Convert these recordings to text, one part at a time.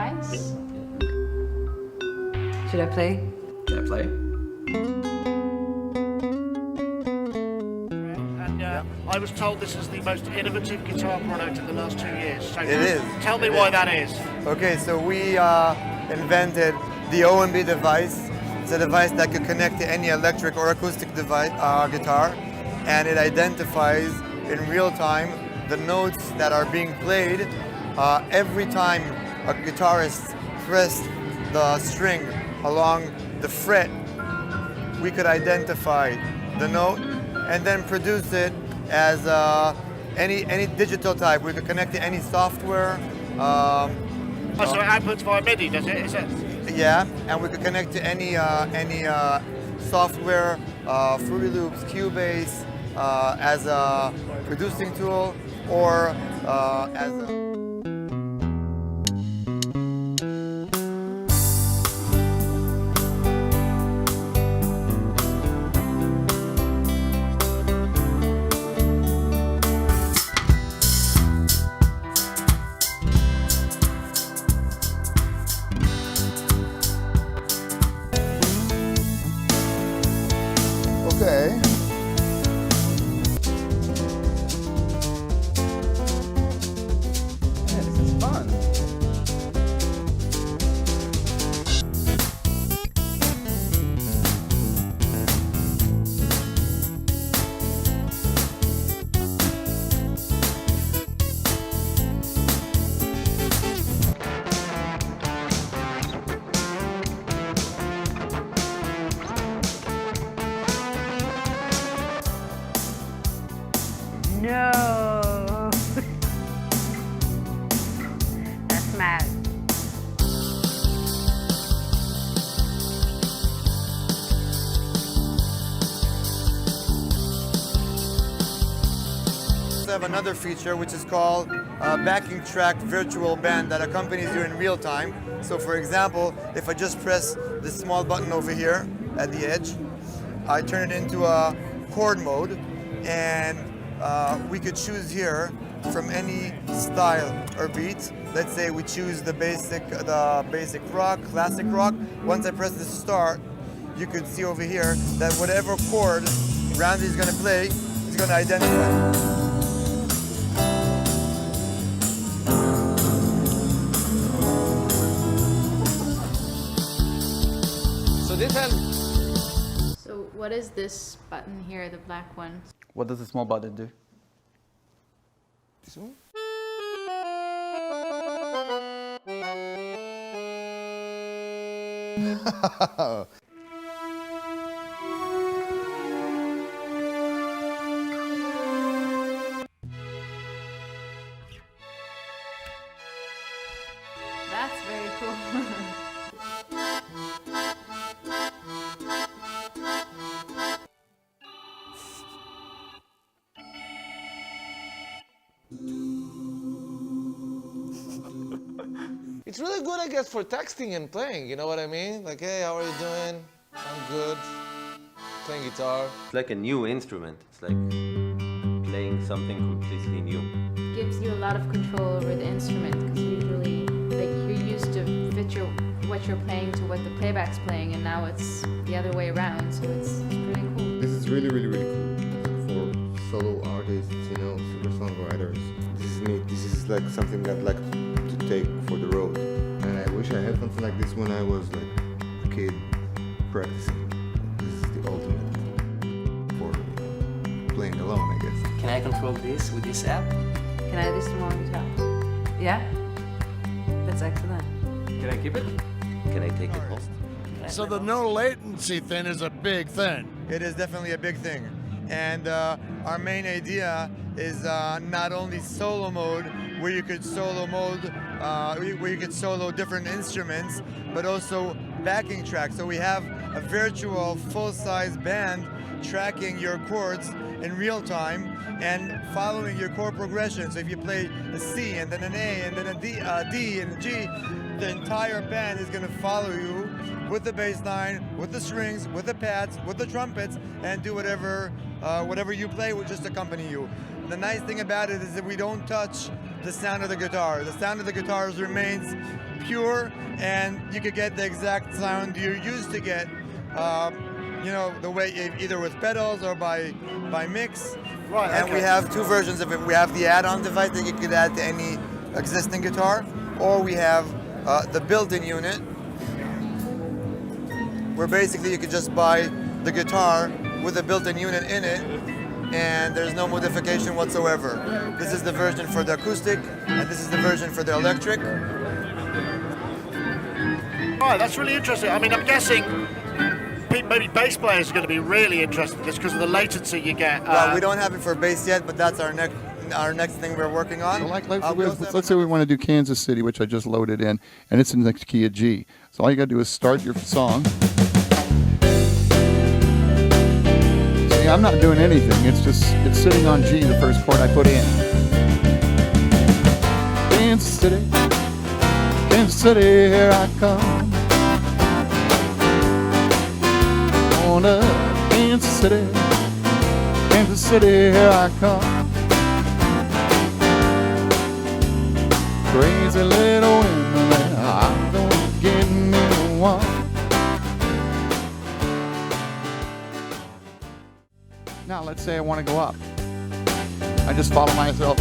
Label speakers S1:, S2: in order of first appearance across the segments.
S1: device. Should I play?
S2: Can I play?
S3: I was told this is the most innovative guitar product in the last 2 years. So
S4: It is.
S3: Tell me why that is.
S4: Okay, so we invented the OMB device. It's a device that could connect to any electric or acoustic device, guitar, and it identifies in real time the notes that are being played. Every time a guitarist pressed the string along the fret, we could identify the note and then produce it as any digital type. We could connect to any software.
S3: So it outputs via MIDI, does it? Is it?
S4: Yeah, and we could connect to any software, Fruity Loops, Cubase, as a producing tool, or as a... Okay.
S2: Yeah, this is fun.
S1: No! That's mad.
S4: We have another feature which is called backing track virtual band that accompanies you in real time. So for example, if I just press this small button over here at the edge, I turn it into a chord mode, and we could choose here from any style or beat. Let's say we choose the basic rock, classic rock. Once I press the start, you could see over here that whatever chord Randy is going to play is going to identify.
S2: So this has...
S1: So what is this button here, the black one?
S2: What does the small button do?
S4: This one?
S1: That's very cool.
S5: It's really good, I guess, for texting and playing, you know what I mean? Like, hey, how are you doing? I'm good. Playing guitar.
S6: It's like a new instrument. It's like playing something completely new.
S1: Gives you a lot of control over the instrument, because usually you're used to fit what you're playing to what the playback's playing, and now it's the other way around, so it's pretty cool.
S7: This is really cool for solo artists, you know, super songwriters. This is neat. This is like something I'd like to take for the road. And I wish I had something like this when I was like a kid practicing. This is the ultimate for playing alone, I guess.
S8: Can I control this with this app?
S1: Can I do some more guitar? Yeah? That's excellent.
S2: Can I keep it?
S6: Can I take it home?
S3: So the no latency thing is a big thing.
S4: It is definitely a big thing. And our main idea is not only solo mode, where you could solo different instruments, but also backing tracks. So we have a virtual full-size band tracking your chords in real time and following your chord progression. So if you play a C and then an A and then a D and a G, the entire band is going to follow you with the bass line, with the strings, with the pads, with the trumpets, and do whatever you play will just accompany you. The nice thing about it is that we don't touch the sound of the guitar. The sound of the guitars remains pure, and you could get the exact sound you used to get, you know, the way either with pedals or by mix.
S3: Right,
S4: And
S3: okay.
S4: we have two versions of it. We have the add-on device that you could add to any existing guitar, or we have the built-in unit, where basically you could just buy the guitar with a built-in unit in it, and there's no modification whatsoever. This is the version for the acoustic, and this is the version for the electric.
S3: Right, that's really interesting. I mean, I'm guessing maybe bass players are going to be really interested in this because of the latency you get.
S4: Well, we don't have it for bass yet, but that's our next thing we're working on.
S9: So we
S4: also have
S9: let's say we want to do Kansas City, which I just loaded in, and it's in the key of G. So all you got to do is start your song. See, I'm not doing anything. It's sitting on G, the first chord I put in. Kansas City, Kansas City, here I come. On up, Kansas City, Kansas City, here I come. Crazy little women, I don't get me one. Now let's say I want to go up. I just follow myself.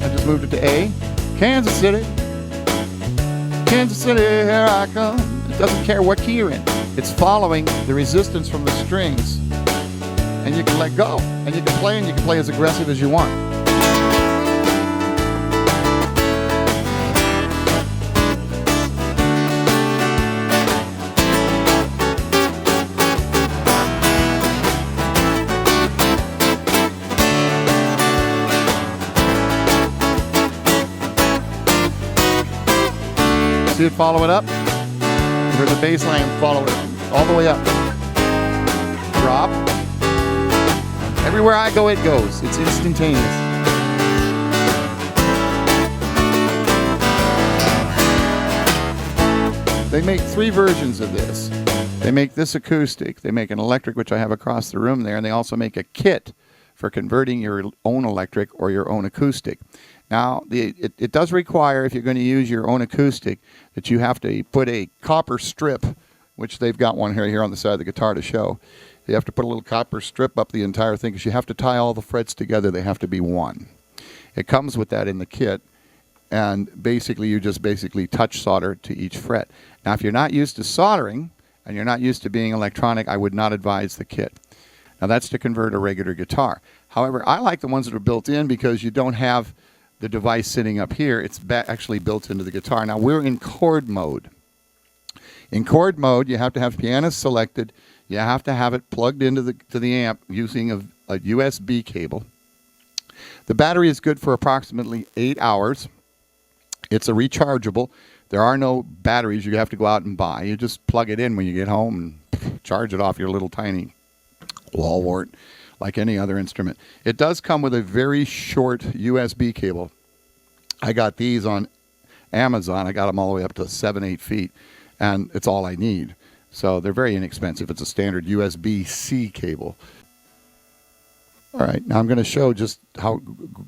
S9: I just moved it to A. Kansas City, Kansas City, here I come. It doesn't care what key you're in. It's following the resistance from the strings. And you can let go. And you can play as aggressive as you want. See it follow it up? There's a bass line, follow it all the way up. Drop. Everywhere I go, it goes. It's instantaneous. They make 3 versions of this. They make this acoustic. They make an electric, which I have across the room there, and they also make a kit for converting your own electric or your own acoustic. Now, it does require, if you're going to use your own acoustic, that you have to put a copper strip, which they've got one here on the side of the guitar to show. You have to put a little copper strip up the entire thing because you have to tie all the frets together. They have to be one. It comes with that in the kit, and basically you just touch solder to each fret. Now, if you're not used to soldering and you're not used to being electronic, I would not advise the kit. Now, that's to convert a regular guitar. However, I like the ones that are built in because you don't have the device sitting up here. It's actually built into the guitar. Now, we're in chord mode. In chord mode, you have to have piano selected. You have to have it plugged into the amp using a USB cable. The battery is good for approximately 8 hours. It's a rechargeable. There are no batteries you have to go out and buy. You just plug it in when you get home and charge it off your little tiny wall wart like any other instrument. It does come with a very short USB cable. I got these on Amazon. I got them all the way up to 7-8 feet, and it's all I need. So they're very inexpensive. It's a standard USB-C cable. All right, now I'm going to show just how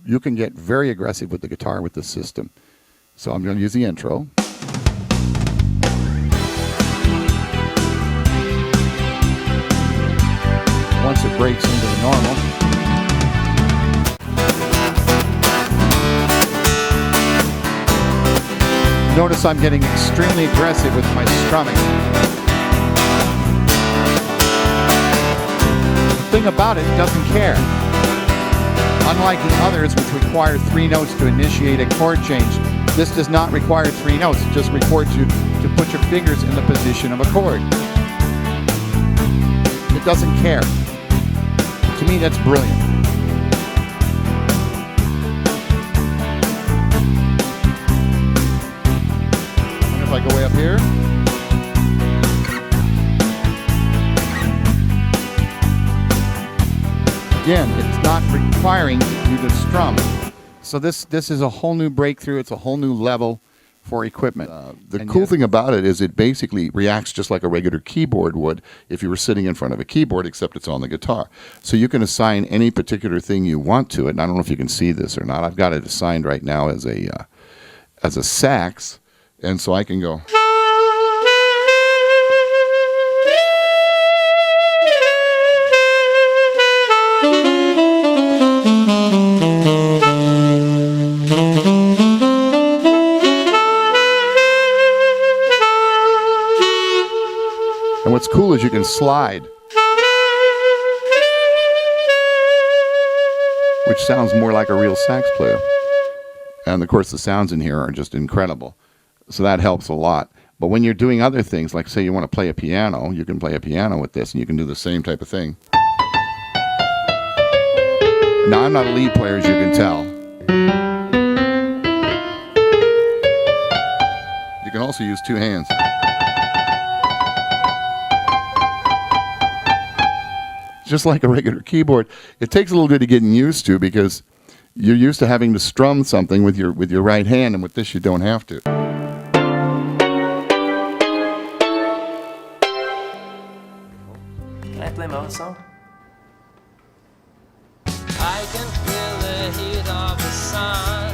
S9: you can get very aggressive with the guitar with this system. So I'm going to use the intro. Once it breaks into the normal. Notice I'm getting extremely aggressive with my strumming. The thing about it doesn't care. Unlike the others, which require 3 notes to initiate a chord change, this does not require 3 notes. It just requires you to put your fingers in the position of a chord. It doesn't care. To me, that's brilliant. And if I go way up here, again, it's not requiring you to strum. So this is a whole new breakthrough. It's a whole new level for equipment. The
S7: And
S9: cool
S7: yet-
S9: thing about it is it basically reacts just like a regular keyboard would if you were sitting in front of a keyboard, except it's on the guitar. So you can assign any particular thing you want to it. And I don't know if you can see this or not. I've got it assigned right now as a sax, and so I can go. And what's cool is you can slide, which sounds more like a real sax player. And of course, the sounds in here are just incredible. So that helps a lot. But when you're doing other things, like say you want to play a piano, you can play a piano with this and you can do the same type of thing. Now, I'm not a lead player, as you can tell. You can also use two hands. Just like a regular keyboard. It takes a little bit of getting used to because you're used to having to strum something with your right hand, and with this you don't have to.
S8: Can I play my own song? I can feel the heat of the sun.